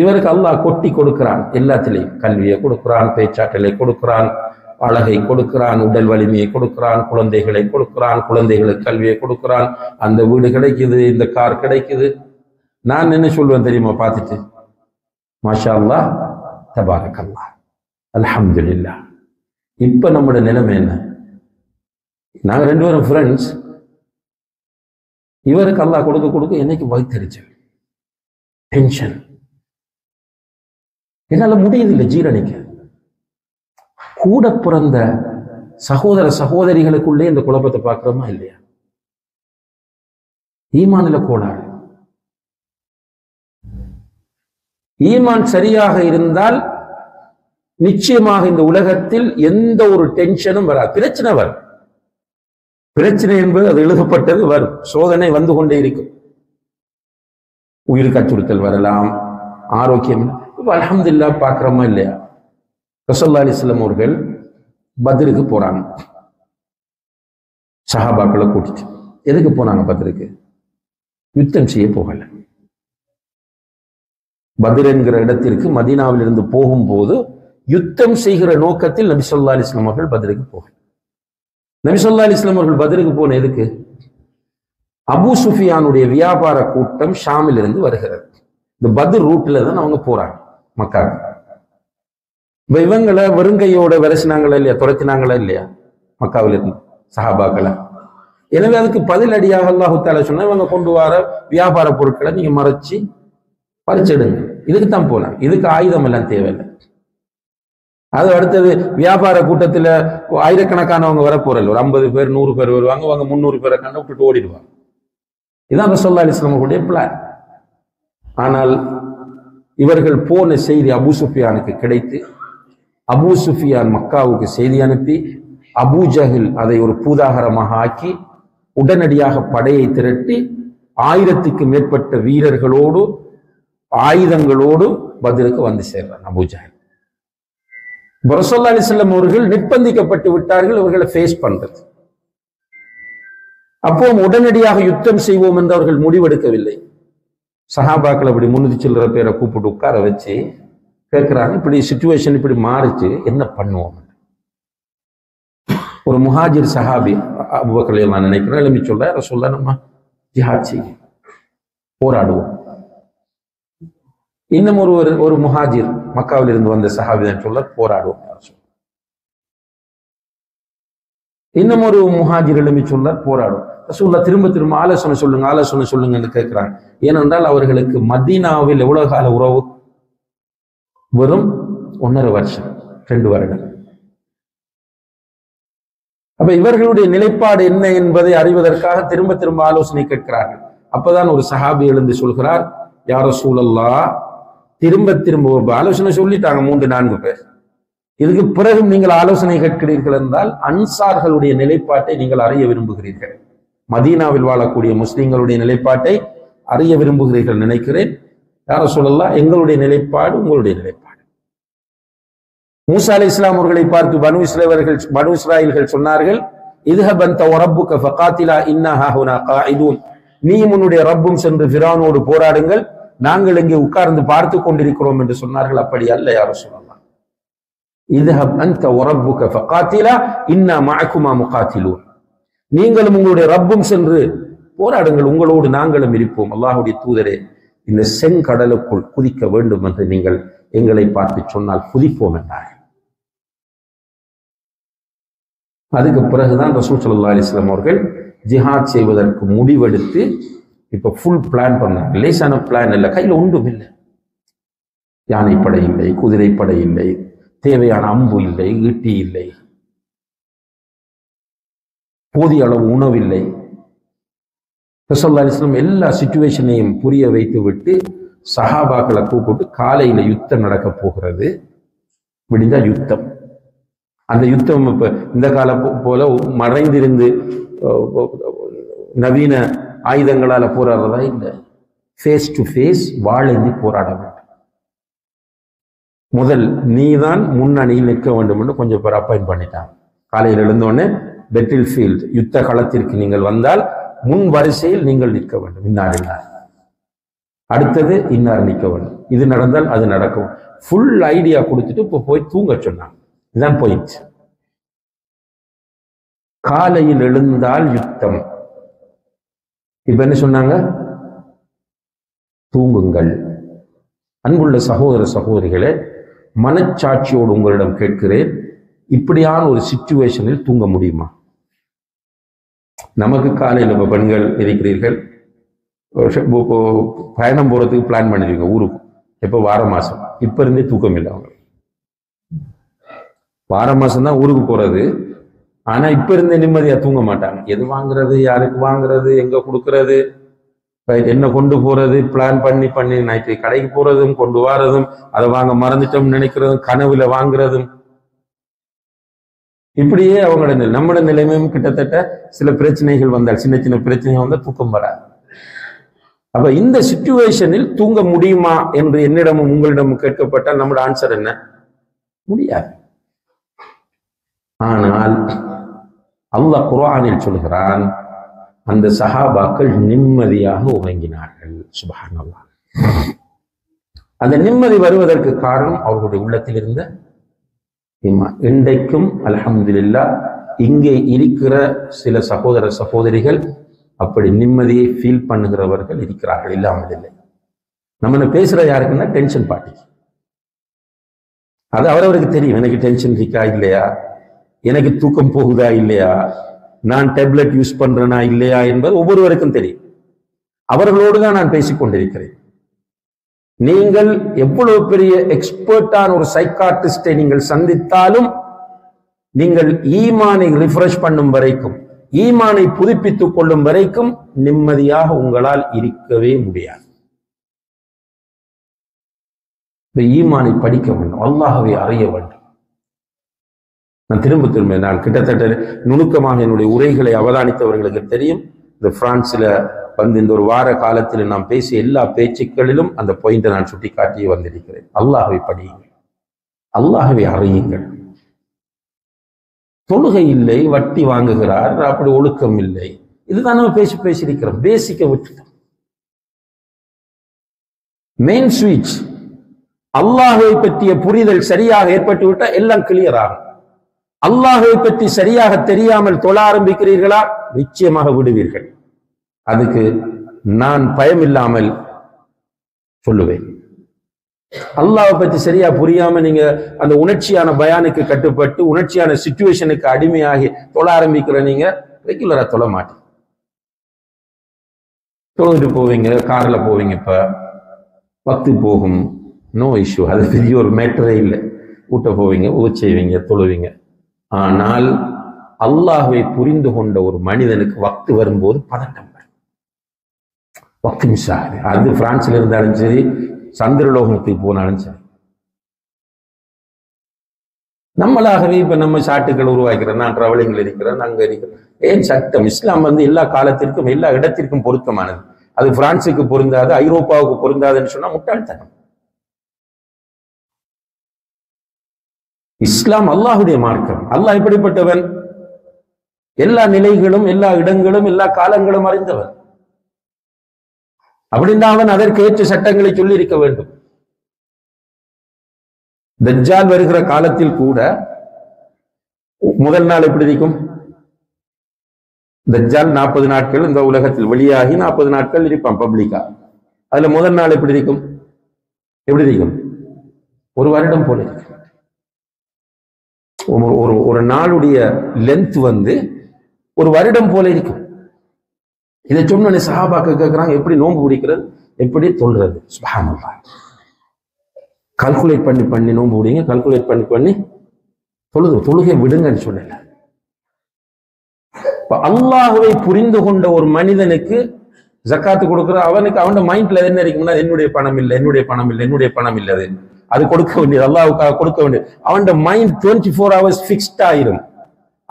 இவருக்கு அல்லாஹ் கொட்டி கொடுக்கிறான், எல்லாத்திலையும் கல்வியை கொடுக்கிறான், பேச்சாற்றலை கொடுக்கிறான், அழகை கொடுக்கிறான், உடல் வலிமையை கொடுக்கிறான், குழந்தைகளை கொடுக்கிறான், குழந்தைகளுக்கு கல்வியை கொடுக்கிறான், அந்த வீடு கிடைக்குது, இந்த கார் கிடைக்குது. நான் என்ன சொல்வேன் தெரியுமா பார்த்துட்டு, மாஷா அல்லாஹ் தபாரக் அல்லாஹ் அல்ஹம்துலில்லாஹ். இப்ப நம்முடைய நிலைமை என்ன? நாங்க 2 பேரும் ஃப்ரெண்ட்ஸ். இவருக்கு அல்லாஹ் கொடுக்க கொடுக்க என்னைக்கு வயிற்றெரிச்சல், டென்ஷன், என்னால முடியதில்லை ஜீரணிக்க. கூட பிறந்த சகோதர சகோதரிகளுக்குள்ளே இந்த குழப்பத்தை பார்க்கிறோமா இல்லையா? ஈமான்ல கோளாறு. ஈமான் சரியாக இருந்தால் நிச்சயமாக இந்த உலகத்தில் எந்த ஒரு டென்ஷனும் வராது. பிரச்சனை வரும், பிரச்சனை என்பது அது எழுதப்பட்டது வரும், சோதனை வந்து கொண்டே இருக்கும். உயிருக்கு அச்சுறுத்தல் வரலாம், ஆரோக்கியம். இப்ப அல்ஹம்துலில்லாஹ் பார்க்கிறோமா இல்லையா? ரசூலுல்லாஹி அலைஹி வஸல்லம் அவர்கள் பத்ருக்கு போறாங்க, சஹாபாக்களை கூட்டிட்டு. எதுக்கு போனாங்க பத்ருக்கு? யுத்தம் செய்ய போகல. பத்ர் என்கிற இடத்திற்கு மதீனாவில் இருந்து போகும்போது யுத்தம் செய்கிற நோக்கத்தில் நபி ஸல்லல்லாஹு அலைஹி வஸல்லம் அவர்கள் பத்ருக்கு போகல. நபி ஸல்லல்லாஹு அலைஹி வஸல்லம் அவர்கள் பத்ருக்கு போன எதுக்கு? அபூ சுஃபியானுடைய வியாபார கூட்டம் ஷாமில் இருந்து வருகிறது. இந்த பத்ர் ரூட்ல தான் அவங்க போறாங்க மக்காவுக்கு. இவங்களை வெறுங்கையோட விரசினாங்களா இல்லையா, துரத்தினாங்களா இல்லையா மக்காவில் இருந்து சஹாபாக்களை? எனவே அதுக்கு பதிலடியாக அல்லாஹு தஆலா சொன்னா, இவங்க கொண்டு வர வியாபார பொருட்களை நீங்க மறைச்சு பறிச்செடுங்க. இதுக்கு தான் போனாங்க, இதுக்கு ஆயுதம் எல்லாம் தேவையில்லை. அது அடுத்தது வியாபார கூட்டத்துல ஆயிரக்கணக்கானவங்க வர போறல, ஒரு 50 பேர் 100 பேர் வருவாங்க, அவங்க 300 பேரை கண்ண விட்டுட்டு ஓடிடுவாங்க. இதுதான் ரசூலுல்லாஹி அலைஹி வஸல்லம் அவர்களுடைய பிளான். ஆனால் இவர்கள் போன செய்தி அபூ சுஃபியானுக்கு கிடைத்து, அபூ சுஃபியான் மக்காவுக்கு செய்தி அனுப்பி, அபூ ஜஹில் அதை ஒரு பூதாகரமாக ஆக்கி உடனடியாக படையை திரட்டி 1000க்கு மேற்பட்ட வீரர்களோடு ஆயுதங்களோடு பத்ருக்கு வந்து சேர்றான் அபூ ஜஹில். ரசூலுல்லாஹி அலைஹி வஸல்லம் அவர்கள் நிர்பந்திக்கப்பட்டு விட்டார்கள் இவர்களை ஃபேஸ் பண்றது. அப்போ உடனடியாக யுத்தம் செய்வோம் என்று அவர்கள் முடிவெடுக்கவில்லை. சஹாபாக்கள் அப்படி 300 சில்லற பேரை கூப்பிட்டு உட்கார வச்சு கேட்கிறாங்க, இப்படி சிச்சுவேஷன் இப்படி மாறிச்சு, என்ன பண்ணுவோம்? ஒரு முஹாஜிர் சஹாபி அபூபக்கர் நான் நினைக்கிறேன் எழுப்பி சொல்ற, ரசூலுல்லாஹ் நம்ம ஜிஹாத் செய்ய போராடுவோம். இன்னும் ஒரு முஹாஜிர் மக்காவில் இருந்து வந்த சஹாபி தான் சொல்ல, போராடுவோம். இன்னும் ஒரு முஹாஜிர் எழுப்பி சொல்ல, போராடும். ரசூலுல்லாஹ் திரும்ப திரும்ப ஆலோசனை சொல்லுங்கன்னு கேட்கிறாங்க. ஏனென்றால் அவர்களுக்கு மதீனாவில் எவ்வளவு கால உறவு? வெறும் 1.5 வருஷம், 2 வருடம். அப்ப இவர்களுடைய நிலைப்பாடு என்ன என்பதை அறிவதற்காக திரும்ப திரும்ப ஆலோசனை கேட்கிறார்கள். அப்பதான் ஒரு சஹாபி எழுந்து சொல்கிறார், யா ரசூலல்லாஹ், திரும்ப திரும்ப ஆலோசனை சொல்லிட்டாங்க 3-4 பேர். இதுக்கு பிறகு நீங்கள் ஆலோசனை கேட்கிறீர்கள் என்றால் அன்சார்களுடைய நிலைப்பாட்டை நீங்கள் அறிய விரும்புகிறீர்கள், மதீனாவில் வாழக்கூடிய முஸ்லிம்களுடைய நிலைப்பாட்டை அறிய விரும்புகிறீர்கள் நினைக்கிறேன். யா ரசூலல்லாஹ், எங்களுடைய நிலைப்பாடு உங்களுடைய நிலைப்பாடு. மூசா அலைஹிஸ்ஸலாம் அவர்களை பார்த்து பனு இஸ்ராயீல்கள் சொன்னார்கள், இத்ஹப் அன்த வ ரப்புக ஃபகாத்திலா இன்னா ஹாஹுனா காயிதூன். நீயும் உன்னுடைய ரப்பும் சென்று ஃபிரௌனோடு போராடுங்கள், நாங்கள் இங்கே உட்கார்ந்து பார்த்து கொண்டிருக்கிறோம் என்று சொன்னார்கள். அப்படி அல்ல யா ரசூலல்லாஹ், இத்ஹப் அன்த வ ரப்புக ஃபகாத்திலா இன்னா மஅகுமா முகாத்திலூன். நீங்களும் உங்களுடைய ரப்பும் சென்று போராடுங்கள், உங்களோடு நாங்களும் இருப்போம். அல்லாஹ்வுடைய தூதரே, இந்த செங்கடலுக்குள் குதிக்க வேண்டும் என்று நீங்கள் எங்களை பார்த்து சொன்னால் குதிப்போம் என்றார்கள். அதுக்கு பிறகுதான் ரசூல் ஸல்லல்லாஹு அலைஹி வஸல்லம் அவர்கள் ஜிஹாத் செய்வதற்கு முடிவெடுத்து இப்ப ஃபுல் பிளான் பண்ணாங்க. லேசான பிளான் இல்லை, கையில் ஒன்றும் இல்லை. யானைப்படை இல்லை, குதிரைப்படை இல்லை, தேவையான அம்பு இல்லை, ஈட்டி இல்லை, போதிய அளவு உணவில்லை. ரசூலுல்லாஹி அலைஹி வஸல்லம் எல்லா சிச்சுவேஷனையும் புரிய வைத்து விட்டு சஹாபாக்களை கூப்பிட்டு, காலையில யுத்தம் நடக்க போகிறது, விடிஞ்சா யுத்தம். அந்த யுத்தம் இப்ப இந்த கால போல மறைந்திருந்து நவீன ஆயுதங்களால போராடுறதா இல்லை, ஃபேஸ் டு ஃபேஸ் வாழேந்தி போராட வேண்டும். முதல் நீதான் முன்னணியில் நிற்க வேண்டும் என்று கொஞ்சம் பேர் அப்பாயிண்ட் பண்ணிட்டாங்க. காலையில் எழுந்தோடனே பெட்டில் ஃபீல்ட், யுத்த களத்திற்கு நீங்கள் வந்தால் முன் வரிசையில் நீங்கள் நிற்க வேண்டும். இன்னார் அடுத்தது இன்னார் நிற்க வேண்டும், இது நடந்தால் அது நடக்கும். ஃபுல் ஐடியா கொடுத்துட்டு இப்போ போய் தூங்க சொன்னாங்க. இதுதான் போயிடுச்சு. காலையில் எழுந்தால் யுத்தம். இப்ப என்ன சொன்னாங்க? தூங்குங்கள். அன்புள்ள சகோதர சகோதரிகளே, மனச்சாட்சியோடு உங்களிடம் கேட்கிறேன், இப்படியான ஒரு சிச்சுவேஷனில் தூங்க முடியுமா? நமக்கு காலையில் இப்போ பெண்கள் இருக்கிறீர்கள், பயணம் போறதுக்கு பிளான் பண்ணிருக்கீங்க ஊருக்கு, எப்போ வார மாசம், இப்ப இருந்தே தூக்கம் இல்லை அவங்க. வார மாசம் தான் ஊருக்கு போறது, ஆனா இப்ப இருந்தே நிம்மதியா தூங்க மாட்டாங்க. எது வாங்குறது, யாருக்கு வாங்குறது, எங்க கொடுக்கறது, என்ன கொண்டு போறது, பிளான் பண்ணி பண்ணி நைட்டு கடைக்கு போறதும் கொண்டு வாரதும், அதை வாங்க மறந்துட்டோம் நினைக்கிறதும், கனவுல வாங்குறதும், இப்படியே அவங்களோட நம்மளோட நிலைமையும் கிட்டத்தட்ட சில பிரச்சனைகள் வந்தால், சின்ன சின்ன பிரச்சனைகள் வந்தால் தூக்கம் வராது. அப்ப இந்த சிச்சுவேஷனில் தூங்க முடியுமா என்று என்னிடமும் உங்களிடமும் கேட்கப்பட்டால் நம்மளோட ஆன்சர் என்ன? முடியாது. ஆனால் அல்லாஹ் குர்ஆனில் சொல்கிறான், அந்த சஹாபாக்கள் நிம்மதியாக உறங்கினார்கள். சுப்ஹானல்லாஹ். அந்த நிம்மதி வருவதற்கு காரணம் அவர்களுடைய உள்ளத்தில் இருந்த ஈமான். இன்றைக்கும் அல்ஹம்துலில்லாஹ் இங்கே இருக்கிற சில சகோதர சகோதரிகள் அப்படி நிம்மதியை ஃபீல் பண்ணுகிறவர்கள் இருக்கிறார்கள், இல்லாமல் இல்லை. நம்ம பேசுற யாருக்குன்னா டென்ஷன் பார்ட்டி. அது அவரவருக்கு தெரியும், எனக்கு டென்ஷன் இருக்கா இல்லையா, எனக்கு தூக்கம் போகுதா இல்லையா, நான் டேப்லெட் யூஸ் பண்றேனா இல்லையா என்பது ஒவ்வொருவருக்கும் தெரியும். அவர்களோடு தான் நான் பேசிக் கொண்டிருக்கிறேன். நீங்கள் எவ்வளவு பெரிய எக்ஸ்பர்ட்டான ஒரு சைக்காட்ரிஸ்டை நீங்கள் சந்தித்தாலும், நீங்கள் ஈமானை ரிஃப்ரெஷ் பண்ணும் வரைக்கும், ஈமானை புதுப்பித்துக் கொள்ளும் வரைக்கும் நிம்மதியாக உங்களால் இருக்கவே முடியாது. ஈமானை படிக்க வேண்டும், அல்லாஹ்வை அறிய வேண்டும். நான் திரும்ப நான் கிட்டத்தட்ட நுணுக்கமாக என்னுடைய உரைகளை அவதானித்தவர்களுக்கு தெரியும். இந்த பிரான்ஸ்ல வந்து இந்த ஒரு வார காலத்தில் நாம் பேசிய எல்லா பேச்சுக்களிலும் அந்த பாயிண்டை நான் சுட்டி காட்டியே வந்திருக்கிறேன். அல்லாஹ்வை படியுங்கள், அல்லாஹ்வை அறியுங்கள். தொழுகை இல்லை, வட்டி வாங்குகிறார், அப்படி ஒழுக்கம் இல்லை, இதுதான் நம்ம பேசியிருக்கிறோம். பேசிக்க விட்டுட்டோம். மெயின் ஸ்விட்ச் அல்லாஹ்வை பற்றிய புரிதல் சரியாக ஏற்பட்டு விட்டால் எல்லாம் கிளியர் ஆகும். அல்லாஹ்வை பற்றி சரியாக தெரியாமல் தொழ ஆரம்பிக்கிறீர்களா, நிச்சயமாக விடுவீர்கள். அதுக்கு நான் பயம் இல்லாமல் சொல்லுவேன். அல்லாஹ்வை பற்றி சரியா புரியாம நீங்க அந்த உணர்ச்சியான பயானுக்கு கட்டுப்பட்டு உணர்ச்சியான சிச்சுவேஷனுக்கு அடிமையாகி தொழ ஆரம்பிக்கிற நீங்க ரெகுலரா தொழ மாட்டீங்க. தொழுதுட்டு போவீங்க, கார்ல போவீங்க, இப்ப பத்து போகும், நோ இஷ்யூ, அது பெரிய ஒரு மேட்டரே இல்லை. கூட்ட போவீங்க, செய்வீங்க, தொழுவீங்க. ஆனால் அல்லாஹ்வை புரிந்து கொண்ட ஒரு மனிதனுக்கு வக்து வரும்போது பதட்டம் வரும். வக்து மிஸ் ஆகுது. அது பிரான்ஸ்ல இருந்தாலும் சரி, சந்திரலோகத்துக்கு போனாலும் சரி. நம்மளாகவே இப்ப நம்ம சாட்டுகள் உருவாக்கிறோம். நான் டிராவலிங்ல இருக்கிறேன், அங்க இருக்கிறேன். ஏன் சட்டம்? இஸ்லாம் வந்து எல்லா காலத்திற்கும் எல்லா இடத்திற்கும் பொருத்தமானது. அது பிரான்சுக்கு பொருந்தாது, ஐரோப்பாவுக்கு பொருந்தாதுன்னு சொன்னா முட்டாள்தனம். இஸ்லாம் அல்லாஹுடைய மார்க்கம். அல்லாஹ் எப்படிப்பட்டவன்? எல்லா நிலைகளும் எல்லா இடங்களும் எல்லா காலங்களும் அறிந்தவன். அப்படின்னா அவன் அதற்கு ஏற்ற சட்டங்களை சொல்லி இருக்க வேண்டும். தஜ்ஜால் வருகிற காலத்தில் கூட முதல் நாள் எப்படி இருக்கும்? தஜ்ஜால் 40 நாட்கள் இந்த உலகத்தில் வெளியாகி 40 நாட்கள் இருப்பான் பப்ளிக்கா. அதுல முதல் நாள் எப்படி இருக்கும்? எப்படி இருக்கும்? ஒரு வருடம் போல இருக்கு. ஒரு நாளுடைய லென்த் வந்து ஒரு வருடம் போல இருக்கும். இதை சொன்ன சஹாபாக்கள் கேட்கிறாங்க, எப்படி நோன்பு பிடிக்கிறது, எப்படி தொழுறது? சுப்ஹானல்லாஹ். கால்குலேட் பண்ணி நோன்பு பிடிங்க, கால்குலேட் பண்ணி தொழுகை விடுங்கன்னு சொல்லல. அல்லாஹ்வை புரிந்து கொண்ட ஒரு மனிதனுக்கு ஜக்காத்து கொடுக்கிற அவனுக்கு அவன் மைண்ட்ல என்ன இருக்கும்னா, என்னுடைய பணம் இல்லை, என்னுடைய பணம் இல்லை, என்னுடைய பணம் இல்லை, அது கொடுக்க வேண்டியது அல்லாஹ்வுக்காக கொடுக்க வேண்டியது. அவன் மைண்ட் 24 hours ஃபிக்ஸ்ட் ஆயிரும்.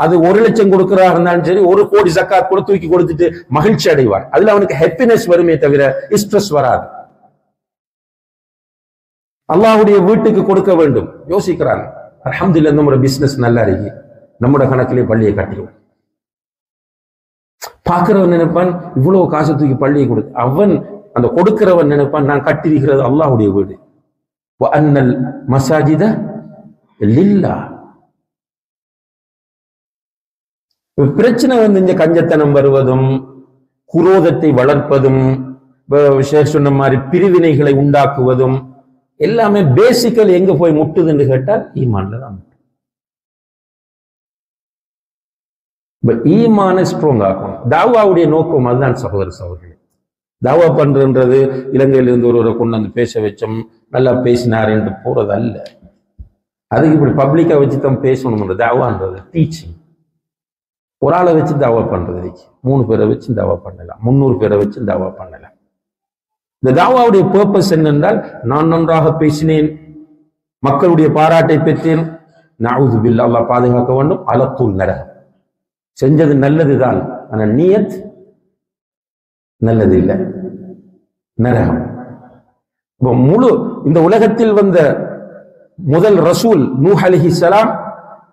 அது 1 லட்சம் கொடுக்கிறா இருந்தாலும் சரி, 1 கோடி ஜக்காத் கூட தூக்கி கொடுத்துட்டு மகிழ்ச்சி அடைவான். அதுல அவனுக்கு ஹாப்பினஸ் வருமே தவிர ஸ்ட்ரெஸ் வராது. அல்லாஹ்வுடைய வீட்டுக்கு கொடுக்க வேண்டும் யோசிக்கிறான். அல்ஹம்துலில்லாஹ், நம்மளோட பிசினஸ் நல்லா இருக்கு, நம்மளோட கணக்கிலே பள்ளியை கட்டிடுவோம். பார்க்கிறவன் நினைப்பான், இவ்வளவு காசு தூக்கி பள்ளியை கொடுத்து அவன் அந்த கொடுக்கிறவன் நினைப்பான் நான் கட்டிருக்கிறது அல்லாஹ்வுடைய வீடு. அன்னல் மசாஜித லில்லா. பிரச்சனை வந்து இந்த கஞ்சத்தனம் வருவதும் குரோதத்தை வளர்ப்பதும் சொன்ன மாதிரி பிரிவினைகளை உண்டாக்குவதும் எல்லாமே பேசிக்கல் எங்க போய் முட்டுதுன்னு கேட்டால் ஈமான்ல தான் முட்டு. ஈமான ஸ்ட்ராங் ஆகும். தாவாவுடைய நோக்கம் அதுதான் சகோதர சகோதரி. தாவா பண்றது இலங்கையில இருந்து ஒருவரை கொண்டு வந்து பேச வச்சோம், நல்லா பேசினார் என்று போறது அல்ல. அதுக்கு இப்படி பப்ளிக்கா வச்சு தான் பேசணும். தாவான்றது டீச்சிங். ஒரு ஆளை வச்சு தாவா பண்றது 3 பேரை வச்சு தாவா பண்ணலாம், 300 பேரை வச்சு தாவா பண்ணலாம். இந்த தாவாவுடைய பர்பஸ் என்னென்றால், நான் நன்றாக பேசினேன், மக்களுடைய பாராட்டை பெற்றேன், நஊது பில்லாஹ், அல்லாஹ் பாதுகாக்க வேண்டும், அலத்துல் நரகம், செஞ்சது நல்லதுதான் ஆனா நியத் நல்லது இல்லை, நரகம். முழு இந்த உலகத்தில் வந்த முதல் ரசூல் நூஹ் அலைஹிஸ்ஸலாம்,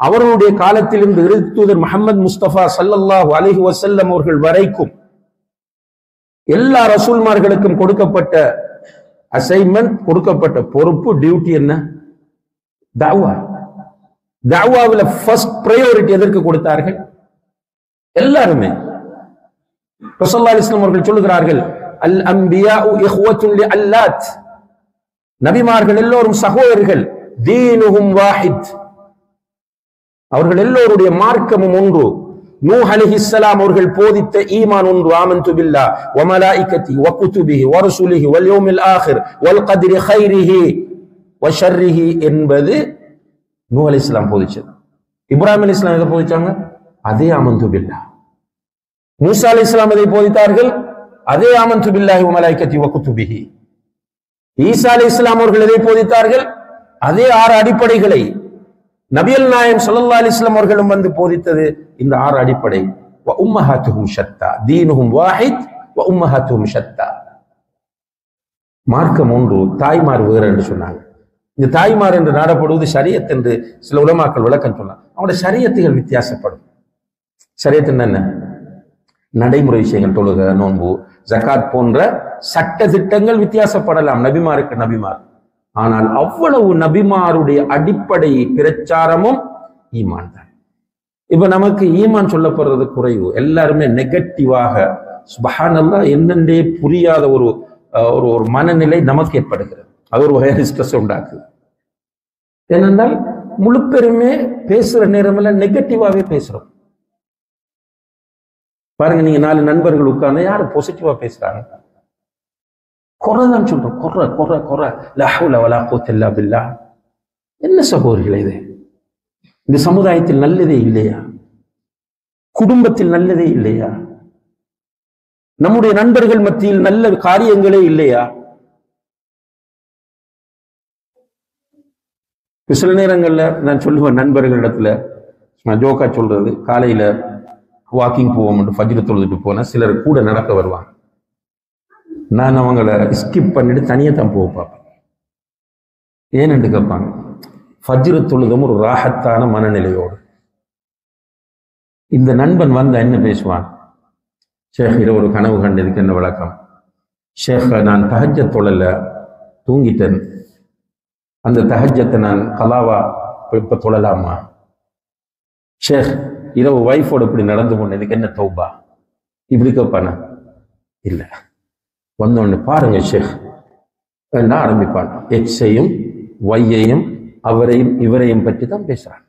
அவர்களுடைய காலத்திலிருந்து இறுதி தூதர் முஹம்மது முஸ்தபா ஸல்லல்லாஹு அலைஹி வஸல்லம் அவர்கள் வரைக்கும் எல்லா ரசூல்மார்களுக்கும் கொடுக்கப்பட்ட அசைன்மெண்ட், கொடுக்கப்பட்ட பொறுப்பு, டியூட்டி என்ன? தாவா. தாவாவில் ஃபர்ஸ்ட் பிரையாரிட்டி எதற்கு கொடுத்தார்கள்? எல்லாருமே ரசூலுல்லாஹி அலைஹி வஸல்லம் அவர்கள் சொல்லுகிறார்கள், அல் அன்பியாஉ இஹ்வத்துன் லிஅல்லாத், நபிமார்கள் எல்லோரும் சகோதரர்கள், தீனுஹும் வாஹித், அவர்கள் எல்லோருடைய மார்க்கமும் ஒன்று. நூஹ் அலைஹிஸ்ஸலாம் அவர்கள் போதித்த ஈமான் ஒன்று, ஆமன்து பில்லாஹ் வ மலாயிகதி வ குதுபிஹி வ ருசுலிஹி வல் யௌமில் ஆகிர் வல் கத்ரி கைரிஹி வ ஷர்ரிஹி என்பது நூஹ் அலைஹிஸ்ஸலாம் போதிச்சது. இப்ராஹிம் அலைஹிஸ்ஸலாம் எதை போதிச்சாங்க? அதே ஆமன்து பில்லாஹ். மூசா அலைஹிஸ்ஸலாம் எதை போதித்தார்கள்? அதே ஆமன்து பில்லாஹி வ மலாயிகதி வ குதுபிஹி. ஈசா அலைஹிஸ்ஸலாம் அவர்கள் எதை போதித்தார்கள்? அதே 6 அடிப்படைகளை. நபியல் நாயம் ஸல்லல்லாஹு அலைஹி வஸல்லம் அவர்களும் வந்து போதித்தது இந்த 6 அடிப்படை. வ உம்மஹாத்துஹும் ஷத்தா, தீனுஹும் வாஹித் வ உம்மஹாத்துஹும் ஷத்தா. மார்க்கம் ஒன்று, தாய்மார் வேறு என்று சொன்னாங்க. இந்த தாய்மார் என்று நாடப்படுவது ஷரியத் என்று சில உலமாக்கள் விளக்கம் சொன்னாங்க. அவங்களுடைய ஷரியத்துகள் வித்தியாசப்படும். ஷரியத் என்ன? நடைமுறை விஷயங்கள், தொழுக, நோன்பு, ஜகாத் போன்ற சட்ட திட்டங்கள் வித்தியாசப்படலாம் நபிமாருக்கு நபிமார். ஆனால் அவ்வளவு நபிமாருடைய அடிப்படை பிரச்சாரமும் ஈமான் தான். இப்ப நமக்கு ஈமான் சொல்லப்படுறது குறைவு. எல்லாருமே நெகட்டிவாக சுப்ஹானல்லாஹ் என்னென்றே புரியாத ஒரு ஒரு மனநிலை நமக்கு ஏற்படுகிறது. அது ஒரு வகையான ஸ்ட்ரெஸ் உண்டாக்குது. ஏனென்றால் முழு பெருமே பேசுற நேரமெல்லாம் நெகட்டிவாவே பேசுறோம். பாருங்க, நீங்க 4 நண்பர்கள் உட்கார்ந்து யாரு பாசிட்டிவா பேசுறாங்க? குறைதான் சொல்றோம். குறை லா ஹவ்ல வலா குவத்த இல்லா பில்லாஹ். என்ன சகோதரிகளே இது? இந்த சமுதாயத்தில் நல்லதே இல்லையா? குடும்பத்தில் நல்லதே இல்லையா? நம்முடைய நண்பர்கள் மத்தியில் நல்ல காரியங்களே இல்லையா? சில நேரங்கள்ல நான் சொல்லுவேன் நண்பர்களிடத்துல, ஜோக்கா சொல்றது, காலையில வாக்கிங் போவோம், ஃபஜ்ர் தொழுதுட்டு போனா சிலர் கூட நடக்க வருவாங்க. நான் அவங்கள ஸ்கிப் பண்ணிட்டு தனியாக தான் போக பார்ப்பேன். ஏன்னு கேட்பாங்க. ஃபஜ்ர் தொழுதும் ஒரு ராஹத்தான மனநிலையோடு. இந்த நண்பன் வந்து என்ன பேசுவான்? ஷேக், இரவு ஒரு கனவு கண்டதுக்கு என்ன விளக்கம்? ஷேக், நான் தஹஜ்ஜத் தொழல, தூங்கிட்டேன். அந்த தஹஜ்ஜத்தை நான் கலாவா இப்ப தொழலாமா? ஷேக், இரவு வைஃபோட இப்படி நடந்து போனதுக்கு என்ன தௌபா? இப்படி கேட்பானா? இல்லை. வந்தோடனே பாருங்க ஷேக் என்ன ஆரம்பிப்பான். எக்ஸையும் ஒய்யையும் அவரையும் இவரையும் பற்றி தான் பேசுறான்.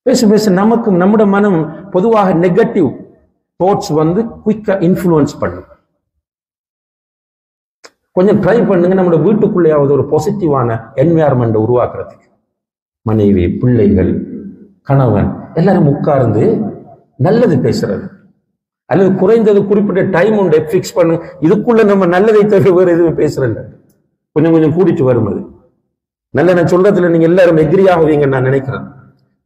பேச நமக்கு நம்முடைய மனம் பொதுவாக நெகட்டிவ் தாட்ஸ் வந்து குயிக்கா இன்ஃப்ளூயன்ஸ் பண்ணும். கொஞ்சம் ட்ரை பண்ணுங்க, நம்மளோட வீட்டுக்குள்ளேயாவது ஒரு பாசிட்டிவான என்வாயர்மெண்ட் உருவாக்குறதுக்கு. மனைவி, பிள்ளைகள், கணவன் எல்லாரும் உட்கார்ந்து நல்லது பேசுறது, அல்லது குறைந்தது குறிப்பிட்ட டைம் உண்டு ஃபிக்ஸ் பண்ணு, இதுக்குள்ள நம்ம நல்லதை தவிர வேறு எதுவும் பேசுறேன். கொஞ்சம் கொஞ்சம் கூடிட்டு வரும். அது நல்ல நான் சொல்றதுல நீங்க எல்லாரும் எக்ரி ஆகுவீங்கன்னு நான் நினைக்கிறேன்.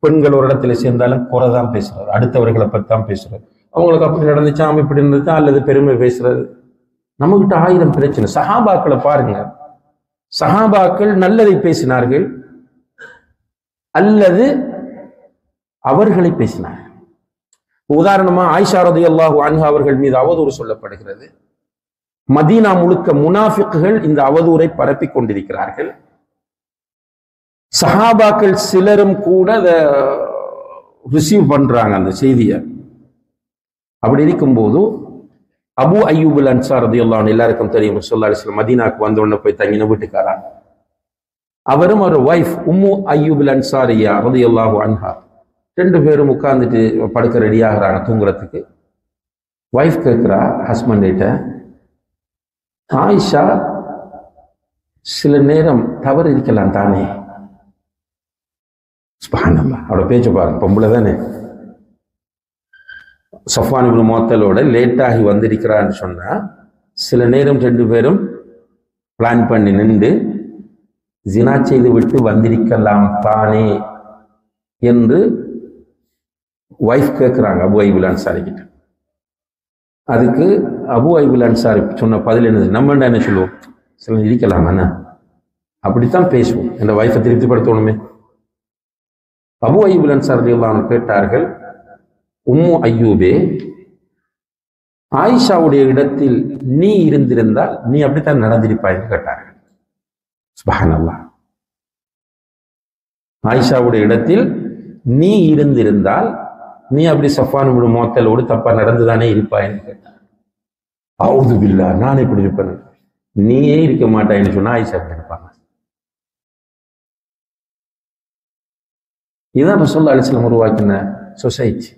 பெண்கள் ஒரு இடத்துல சேர்ந்தாலும் குறைதான் பேசுறது, அடுத்தவர்களை பற்றி தான் பேசுறது, அவங்களுக்கு அப்படி நடந்துச்சா இப்படி இருந்தது, அல்லது பெருமை பேசுறது. நம்மகிட்ட 1000 பிரச்சனை. சஹாபாக்களை பாருங்க. சஹாபாக்கள் நல்லதை பேசினார்கள் அல்லது அவர்களை பேசினார்கள். உதாரணமா ஆயிஷா ரலியல்லாஹு அன்ஹா அவர்கள் மீது அவதூறு சொல்லப்படுகிறது. மதீனா முழுக்க முனாஃபிக்குகள் இந்த அவதூறை பரப்பிக் கொண்டிருக்கிறார்கள். சஹாபாக்கள் சிலரும் கூட அதை ரிசீவ் பண்றாங்க அந்த செய்தியை. அப்படி இருக்கும்போது அபு அய்யூபுல் அன்சார் ரலியல்லாஹு அன்ஹு எல்லாருக்கும் தெரியும், ஸல்லல்லாஹு அலைஹி வஸல்லம் மதீனாக்கு வந்த உடனே போய் தங்கின வீட்டுக்காரா. அவரும் ஒரு வைஃப் உம்மு அய்யூபுல் அன்சாரியா ரலியல்லாஹு அன்ஹா, ரெண்டு பேரும் உட்கார்ந்துட்டு படுக்க ரெடி ஆகுறாங்க தூங்குறதுக்கு. வைஃப் கேட்கிறா ஹஸ்பண்ட், ஆயிஷா சில நேரம் தவறு இருக்கலாம் தானே? சுப்ஹானல்லாஹ், அவட பேச்சு பாருங்க, பொம்பளை தானே. சஃப்வான் இப்னு முஅத்தலோட லேட்டாகி வந்திருக்கிறான்னு சொன்னா சில நேரம் ரெண்டு பேரும் பிளான் பண்ணி நின்று ஜினா செய்து விட்டு வந்திருக்கலாம் தானே என்று வைஃப் கேட்கிறாங்க அபு அய்யூபுல் அன்சாரி கிட்ட. அதுக்கு அபு அய்யூபுல் அன்சாரி சொன்ன பதில் என்னது? நம்ம என்ன சொல்லுவோம்? சில இருக்கலாம் அண்ணா, அப்படித்தான் பேசுவோம். இந்த வைஃபை திருப்திப்படுத்தணுமே. அபு அய்யூபுல் அன்சாரி ரலியல்லாஹு அன்ஹு கேட்டார்கள், உம்மு அய்யூபே, ஆயிஷாவுடைய இடத்தில் நீ இருந்திருந்தால் நீ அப்படித்தான் நடந்திருப்பாய் என்று கேட்டார்கள். சுப்ஹானல்லாஹ். ஆயிஷாவுடைய இடத்தில் நீ இருந்திருந்தால் நீ அப்படி சஃப்வான் இப்னு முஅத்தலோடு தப்பா நடந்துதானே இருப்பாய் என்று கேட்டார். அஊது பில்லாஹ், நான் இப்படி இருப்பேன், நீயே இருக்க மாட்டாய்ன்னு சொன்னா ஆயிஷா எப்படி இருப்பாங்க? இதுதான் ரசூலுல்லாஹி அலைஹி வஸல்லம் உருவாக்கின சொசைட்டி.